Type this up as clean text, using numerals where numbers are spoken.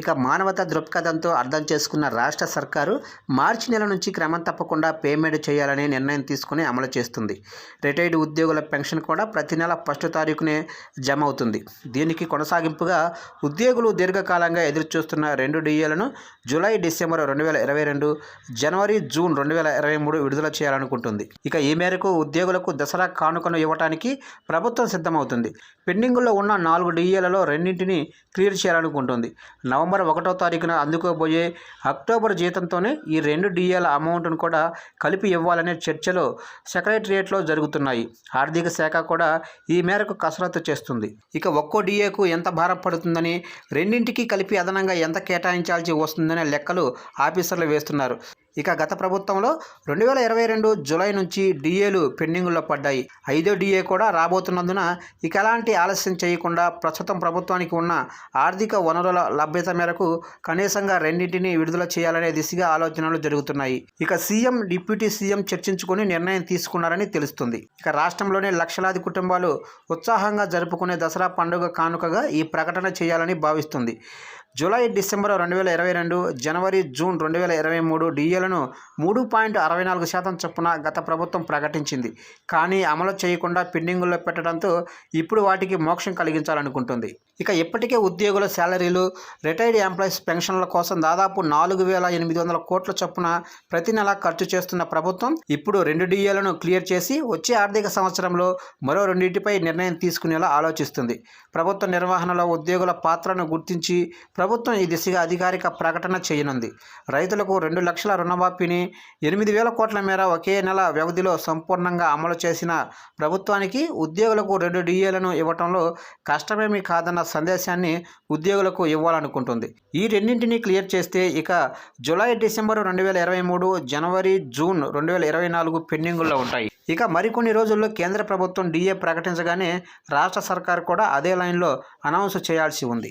ఇక మానవతా దృక్పథంతో అర్థం చేసుకున్న రాష్ట్ర సర్కారు మార్చి నెల నుంచి క్రమం తప్పకుండా పేమెంట్ చేయాలని నిర్ణయం తీసుకుని అమలు చేస్తుంది. రిటైర్డ్ ఉద్యోగుల పెన్షన్ కూడా ప్రతి నెల ఫస్ట్ తారీఖునే జమ అవుతుంది. దీనికి కొనసాగింపుగా ఉద్యోగులు దీర్ఘకాలంగా ఎదురుచూస్తున్న 2 డిఏలను జూలై, డిసెంబర్ 2022, జనవరి, జూన్ 2023 విడుదల చేయాలనుకుంటుంది. ఇక ఈ మేరకు ఉద్యోగులకు దసరా కానుకను ఇవ్వడానికి ప్రభుత్వం సిద్ధమవుతుంది. పెండింగుల్లో ఉన్న 4 డిఏలలో 2ంటిని క్లియర్ చేయాలనుకుంటుంది. నవంబర్ 1వ తారీఖున అందుకోబోయే అక్టోబర్ జీతంతోనే ఈ 2 డిఏల అమౌంట్ను కూడా కలిపి ఇవ్వాలనే చర్చలు సెక్రటేరియట్లో జరుగుతున్నాయి. ఆర్థిక శాఖ కూడా ఈ మేరకు కసరత్తు చేస్తుంది. ఇక ఒక్కో డిఏకు ఎంత భారం పడుతుందని, 2ంటికి కలిపి అదనంగా ఎంత కేటాయించాల్సి వస్తుందనే లెక్కలు ఆఫీసర్లు వేస్తున్నారు. ఇక గత ప్రభుత్వంలో 2022 జూలై నుంచి డిఏలు పెండింగుల్లో పడ్డాయి. 5వ డిఏ కూడా రాబోతున్నందున ఇక ఎలాంటి ఆలస్యం చేయకుండా ప్రస్తుతం ప్రభుత్వానికి ఉన్న ఆర్థిక వనరుల లభ్యత మేరకు కనీసంగా 2ంటిని విడుదల చేయాలనే దిశగా ఆలోచనలు జరుగుతున్నాయి. ఇక సీఎం, డిప్యూటీ సీఎం చర్చించుకుని నిర్ణయం తీసుకున్నారని తెలుస్తుంది. ఇక రాష్ట్రంలోని లక్షలాది కుటుంబాలు ఉత్సాహంగా జరుపుకునే దసరా పండుగ కానుకగా ఈ ప్రకటన చేయాలని భావిస్తుంది. జూలై, డిసెంబర్ 2022, జనవరి, జూన్ 2023 డిఏలను 3.64% చొప్పున గత ప్రభుత్వం ప్రకటించింది. కానీ అమలు చేయకుండా పెండింగుల్లో పెట్టడంతో ఇప్పుడు వాటికి మోక్షం కలిగించాలనుకుంటుంది. ఇక ఇప్పటికే ఉద్యోగుల శాలరీలు, రిటైర్డ్ ఎంప్లాయీస్ పెన్షన్ల కోసం దాదాపు 4,800 కోట్ల చొప్పున ప్రతి నెల ఖర్చు చేస్తున్న ప్రభుత్వం ఇప్పుడు 2 డిఏలను క్లియర్ చేసి వచ్చే ఆర్థిక సంవత్సరంలో మరో 2ంటిపై నిర్ణయం తీసుకునేలా ఆలోచిస్తుంది. ప్రభుత్వ నిర్వహణలో ఉద్యోగుల పాత్రను గుర్తించి ప్రభుత్వం ఈ దిశగా అధికారిక ప్రకటన చేయనుంది. రైతులకు 2 లక్షల రుణమాఫీని 8,000 కోట్ల మేర ఒకే నెల వ్యవధిలో సంపూర్ణంగా అమలు చేసిన ప్రభుత్వానికి ఉద్యోగులకు 2 డిఏలను ఇవ్వడంలో కష్టమేమీ కాదన్న సందేశాన్ని ఉద్యోగులకు ఇవ్వాలనుకుంటుంది. ఈ 2ంటిని క్లియర్ చేస్తే ఇక జూలై, డిసెంబర్ 2023, జనవరి, జూన్ 2024 పెండింగుల్లో ఉంటాయి. ఇక మరికొన్ని రోజుల్లో కేంద్ర ప్రభుత్వం డిఏ ప్రకటించగానే రాష్ట్ర సర్కారు కూడా అదే లైన్లో అనౌన్స్ చేయాల్సి ఉంది.